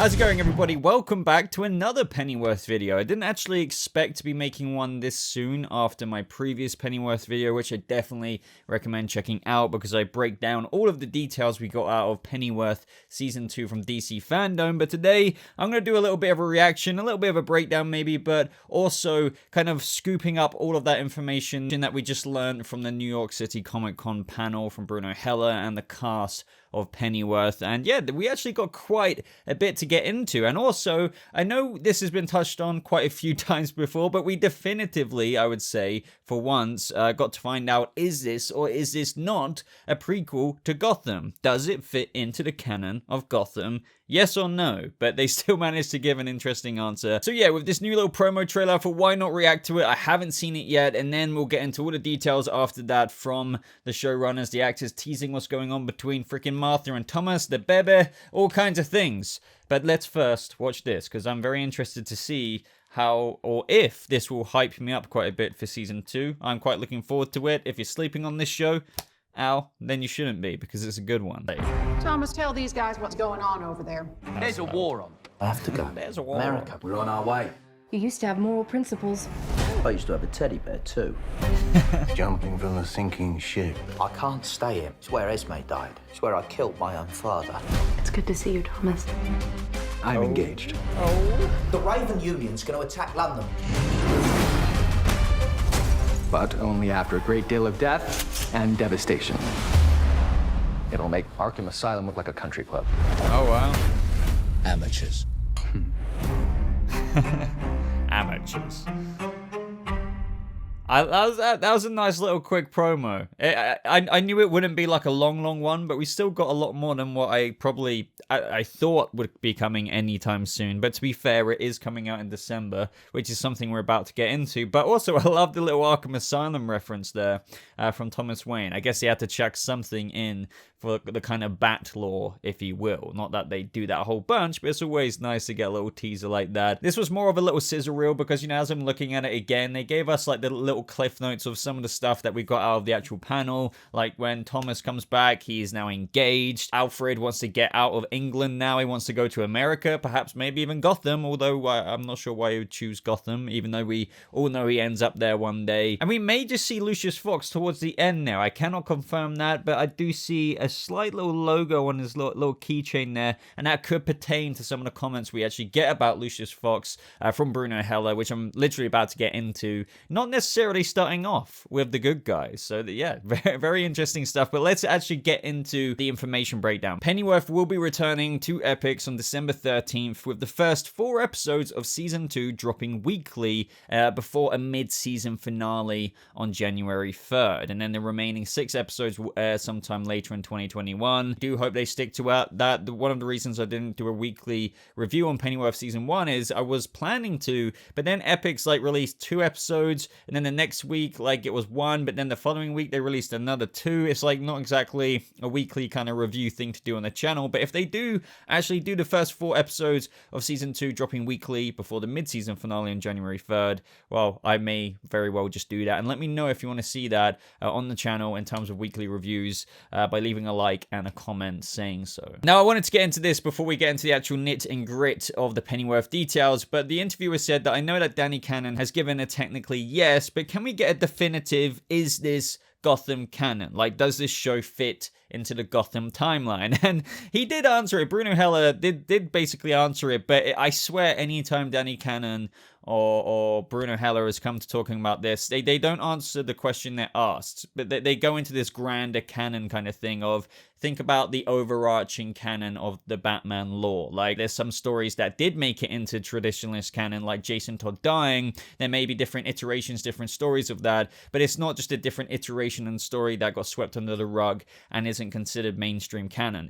How's it going, everybody? Welcome back to another Pennyworth video. I didn't actually expect to be making one this soon after my previous Pennyworth video, which I definitely recommend checking out because I break down all of the details we got out of Pennyworth Season 2 from DC Fandome. But today, I'm going to do a little bit of a reaction, a little bit of a breakdown maybe, but also kind of scooping up all of that information that we just learned from the New York City Comic Con panel from Bruno Heller and the cast of Pennyworth. And yeah, we actually got quite a bit to get into. And also, I know this has been touched on quite a few times before, but we definitively, I would say, for once, got to find out, is this or is this not a prequel to Gotham? Does it fit into the canon of Gotham? Yes or no? But they still managed to give an interesting answer. So yeah, with this new little promo trailer, I thought, why not react to it? I haven't seen it yet, and then we'll get into all the details after that from the showrunners, the actors teasing what's going on between freaking Martha and Thomas, the Bebe, all kinds of things. But let's first watch this, because I'm very interested to see how or if this will hype me up quite a bit for Season 2. I'm quite looking forward to it. If you're sleeping on this show, Al, then you shouldn't be, because it's a good one. Thomas, tell these guys what's going on over there. There's a war on. I have to go. There's a war. America, we're on our way. You used to have moral principles. I used to have a teddy bear too. Jumping from a sinking ship. I can't stay here. It's where Esme died. It's where I killed my own father. It's good to see you, Thomas. I'm engaged. The Raven Union's going to attack London. But only after a great deal of death and devastation. It'll make Arkham Asylum look like a country club. Oh, wow. Amateurs. Amateurs. That was a nice little quick promo. I knew it wouldn't be like a long one, but we still got a lot more than what I thought would be coming anytime soon. But to be fair, it is coming out in December, which is something we're about to get into. But also, I love the little Arkham Asylum reference there from Thomas Wayne. I guess he had to chuck something in for the kind of bat lore, if you will. Not that they do that a whole bunch, but it's always nice to get a little teaser like that. This was more of a little sizzle reel because, you know, as I'm looking at it again, they gave us like the little cliff notes of some of the stuff that we got out of the actual panel. Like when Thomas comes back, he is now engaged. Alfred wants to get out of England now. He wants to go to America, perhaps maybe even Gotham, although I'm not sure why he would choose Gotham, even though we all know he ends up there one day. And we may just see Lucius Fox towards the end now. I cannot confirm that, but I do see a slight little logo on his little keychain there, and that could pertain to some of the comments we actually get about Lucius Fox from Bruno Heller, which I'm literally about to get into. Not necessarily starting off with the good guys. So yeah, very, very interesting stuff. But let's actually get into the information breakdown. Pennyworth will be returning to Epix on December 13th with the first 4 episodes of Season 2 dropping weekly before a mid-season finale on January 3rd. And then the remaining 6 episodes will air sometime later in 2021. Do hope they stick to that. One of the reasons I didn't do a weekly review on Pennyworth Season 1 is I was planning to, but then Epix like released 2 episodes, and then the next week like it was 1, but then the following week they released another 2. It's like not exactly a weekly kind of review thing to do on the channel, but if they do actually do the first 4 episodes of Season 2 dropping weekly before the mid-season finale on January 3rd, well, I may very well just do that. And let me know if you want to see that on the channel in terms of weekly reviews by leaving a like and a comment saying so. Now, I wanted to get into this before we get into the actual nit and grit of the Pennyworth details, but the interviewer said that I know that Danny Cannon has given a technically yes, but can we get a definitive, is this Gotham canon? Like, does this show fit into the Gotham timeline? And he did answer it. Bruno Heller did basically answer it, but I swear anytime Danny Cannon or Bruno Heller has come to talking about this, they don't answer the question they're asked, but they go into this grander canon kind of thing of, think about the overarching canon of the Batman lore. Like, there's some stories that did make it into traditionalist canon, like Jason Todd dying. There may be different iterations, different stories of that, but it's not just a different iteration and story that got swept under the rug and isn't considered mainstream canon.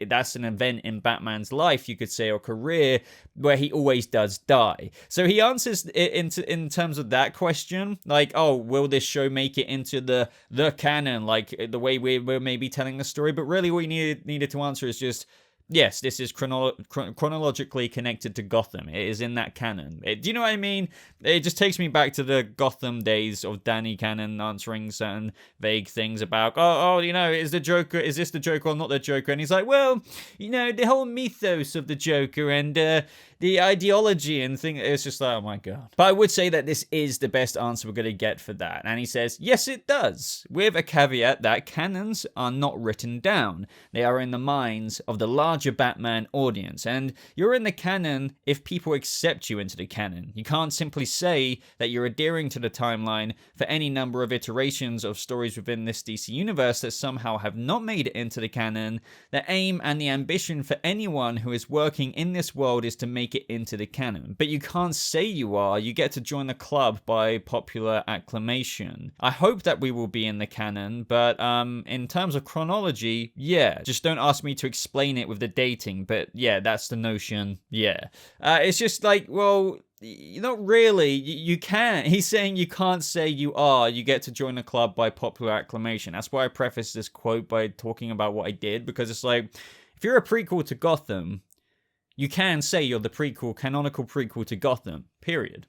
That's an event in Batman's life, you could say, or career, where he always does die. So he answers it in terms of that question, like, oh, will this show make it into the canon, like the way we're maybe telling the story? But really what you needed to answer is just, Yes, this is chronologically connected to Gotham. It is in that canon. Do you know what I mean? It just takes me back to the Gotham days of Danny Cannon answering certain vague things about, is this the Joker or not the Joker? And he's like, well, the whole mythos of the Joker and the ideology and thing. It's just like, oh my god. But I would say that this is the best answer we're going to get for that. And he says, yes, it does, with a caveat that canons are not written down. They are in the minds of the larger Batman audience. And you're in the canon if people accept you into the canon. You can't simply say that you're adhering to the timeline for any number of iterations of stories within this DC universe that somehow have not made it into the canon. The aim and the ambition for anyone who is working in this world is to make it into the canon. But you can't say you are. You get to join the club by popular acclamation. I hope that we will be in the canon, but in terms of chronology, yeah. Just don't ask me to explain it with the dating, but yeah, that's the notion. Yeah. It's just like, well, not really. You can't. He's saying you can't say you are. You get to join the club by popular acclamation. That's why I prefaced this quote by talking about what I did, because it's like, if you're a prequel to Gotham, you can say you're the canonical prequel to Gotham, period.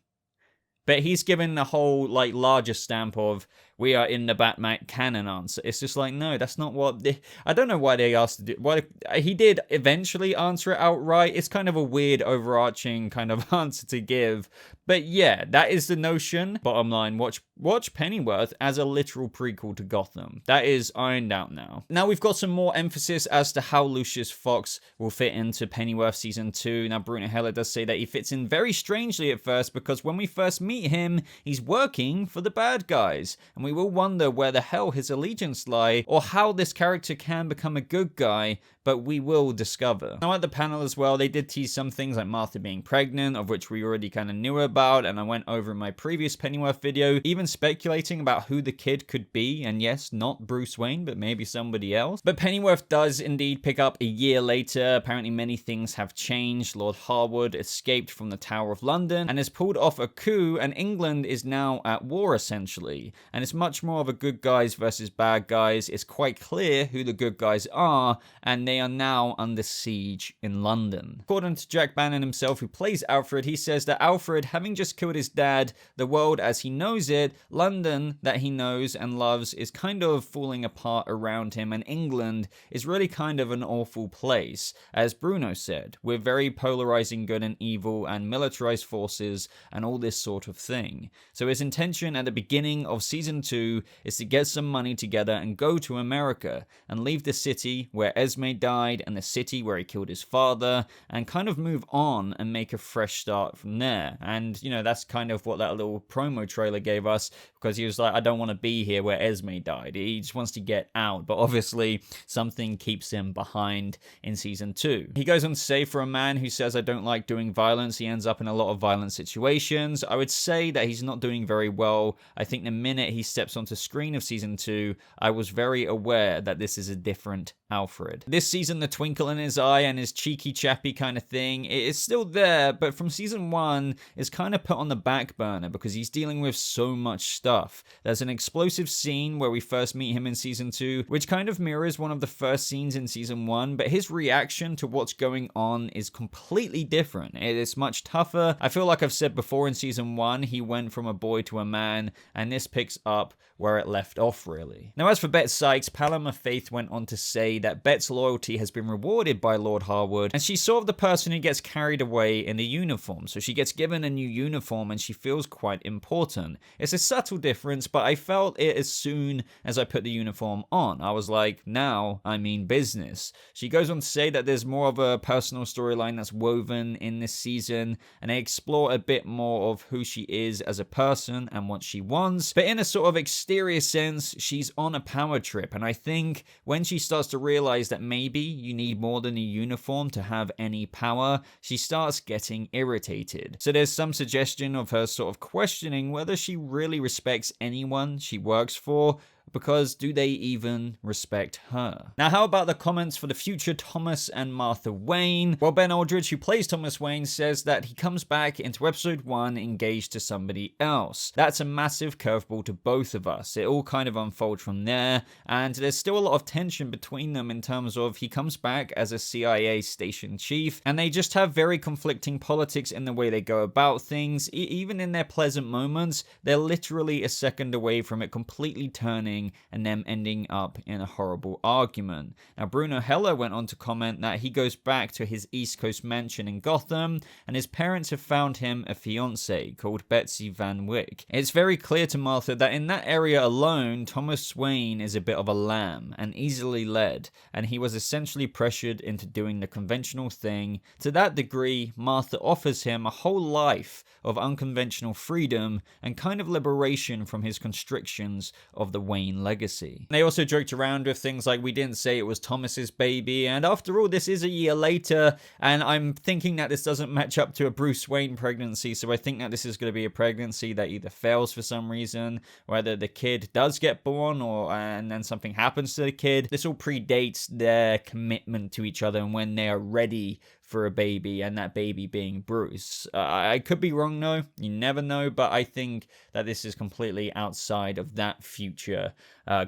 But he's given the whole, larger stamp of, we are in the Batman canon answer. It's just like, no, that's not what I don't know why they asked to do. Why he did eventually answer it outright. It's kind of a weird overarching kind of answer to give. But yeah, that is the notion. Bottom line, watch Pennyworth as a literal prequel to Gotham. That is ironed out now. Now we've got some more emphasis as to how Lucius Fox will fit into Pennyworth Season 2. Now Bruno Heller does say that he fits in very strangely at first, because when we first meet him, he's working for the bad guys. And we will wonder where the hell his allegiance lie, or how this character can become a good guy, but we will discover. Now at the panel as well, they did tease some things like Martha being pregnant, of which we already kind of knew about, and I went over in my previous Pennyworth video, even speculating about who the kid could be, and yes, not Bruce Wayne, but maybe somebody else. But Pennyworth does indeed pick up a year later. Apparently many things have changed. Lord Harwood escaped from the Tower of London and has pulled off a coup, and England is now at war essentially. And it's much more of a good guys versus bad guys. It's quite clear who the good guys are, and they are now under siege in London. According to Jack Bannon himself, who plays Alfred, he says that Alfred, having just killed his dad, the world as he knows it, London that he knows and loves, is kind of falling apart around him, and England is really kind of an awful place, as Bruno said, with very polarizing good and evil and militarized forces and all this sort of thing. So his intention at the beginning of Season 2 is to get some money together and go to America and leave the city where Esme died and the city where he killed his father, and kind of move on and make a fresh start from there. And that's kind of what that little promo trailer gave us, because he was like, I don't want to be here where Esme died. He just wants to get out, but obviously something keeps him behind in Season 2. He goes on to say, for a man who says I don't like doing violence, he ends up in a lot of violent situations. I would say that he's not doing very well. I think the minute he steps onto screen of Season 2, I was very aware that this is a different Alfred. This season, the twinkle in his eye and his cheeky chappy kind of thing, it is still there, but from Season 1 is kind of put on the back burner because he's dealing with so much stuff. There's an explosive scene where we first meet him in Season 2, which kind of mirrors one of the first scenes in Season 1, but his reaction to what's going on is completely different. It is much tougher. I feel like I've said before, in Season 1, he went from a boy to a man, and this picks up where it left off, really. Now, as for Bet Sykes, Paloma Faith went on to say that Bet's loyalty has been rewarded by Lord Harwood, and she's sort of the person who gets carried away in the uniform. So she gets given a new uniform and she feels quite important. It's a subtle difference, but I felt it as soon as I put the uniform on. I was like, now I mean business. She goes on to say that there's more of a personal storyline that's woven in this season, and they explore a bit more of who she is as a person and what she wants. But in a sort of exterior sense, she's on a power trip, and I think when she starts to realize that maybe you need more than a uniform to have any power, she starts getting irritated. So there's some suggestion of her sort of questioning whether she really respects anyone she works for, because do they even respect her? Now, how about the comments for the future Thomas and Martha Wayne? Well, Ben Aldridge, who plays Thomas Wayne, says that he comes back into episode 1 engaged to somebody else. That's a massive curveball to both of us. It all kind of unfolds from there, and there's still a lot of tension between them in terms of he comes back as a CIA station chief, and they just have very conflicting politics in the way they go about things. Even in their pleasant moments, they're literally a second away from it completely turning and them ending up in a horrible argument. Now, Bruno Heller went on to comment that he goes back to his East Coast mansion in Gotham, and his parents have found him a fiancée called Betsy Van Wyck. It's very clear to Martha that in that area alone, Thomas Wayne is a bit of a lamb and easily led, and he was essentially pressured into doing the conventional thing. To that degree, Martha offers him a whole life of unconventional freedom and kind of liberation from his constrictions of the Wayne legacy. They also joked around with things like, we didn't say it was Thomas's baby, and after all, this is a year later, and I'm thinking that this doesn't match up to a Bruce Wayne pregnancy, so I think that this is going to be a pregnancy that either fails for some reason, whether the kid does get born, and then something happens to the kid. This all predates their commitment to each other and when they are ready for a baby, and that baby being Bruce. I could be wrong though, you never know, but I think that this is completely outside of that future,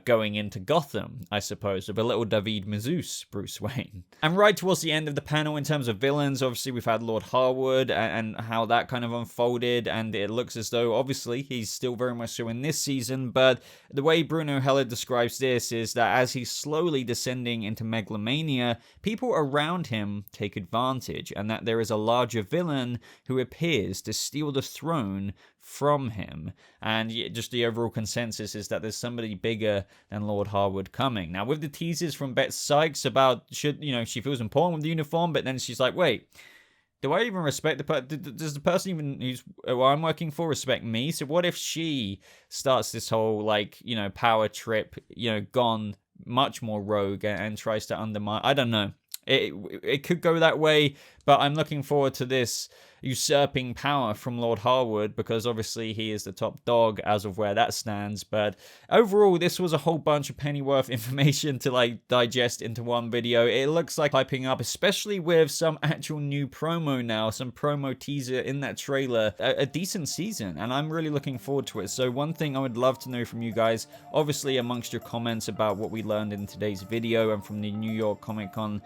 going into Gotham, I suppose, with a little David Mazouz Bruce Wayne. And right towards the end of the panel, in terms of villains, obviously we've had Lord Harwood and how that kind of unfolded, and it looks as though obviously he's still very much so in this season, but the way Bruno Heller describes this is that as he's slowly descending into megalomania, people around him take advantage, and that there is a larger villain who appears to steal the throne from him, and just the overall consensus is that there's somebody bigger than Lord Harwood coming. Now, with the teasers from Beth Sykes about she feels important with the uniform, but then she's like, wait, do I even respect does the person even who I'm working for respect me? So what if she starts this whole power trip, gone much more rogue and tries to undermine? I don't know. It could go that way, but I'm looking forward to this usurping power from Lord Harwood, because obviously he is the top dog as of where that stands. But overall, this was a whole bunch of Pennyworth information to digest into one video. It looks like hyping up, especially with some actual new promo now, some promo teaser in that trailer, a decent season, and I'm really looking forward to it. So one thing I would love to know from you guys, obviously amongst your comments about what we learned in today's video and from the New York Comic Con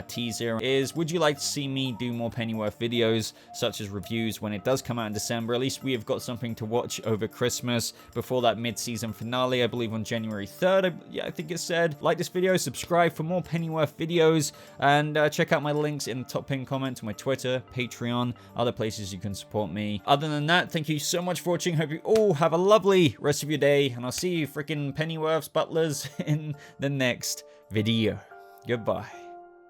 teaser, is would you like to see me do more Pennyworth videos, such as reviews, when it does come out in December? At least we have got something to watch over Christmas before that mid-season finale, I believe on January 3rd. I think it said. Like this video, subscribe for more Pennyworth videos, and check out my links in the top pinned comment to my Twitter, Patreon, other places you can support me. Other than that, thank you so much for watching. Hope you all have a lovely rest of your day, and I'll see you freaking Pennyworth's butlers in the next video. Goodbye.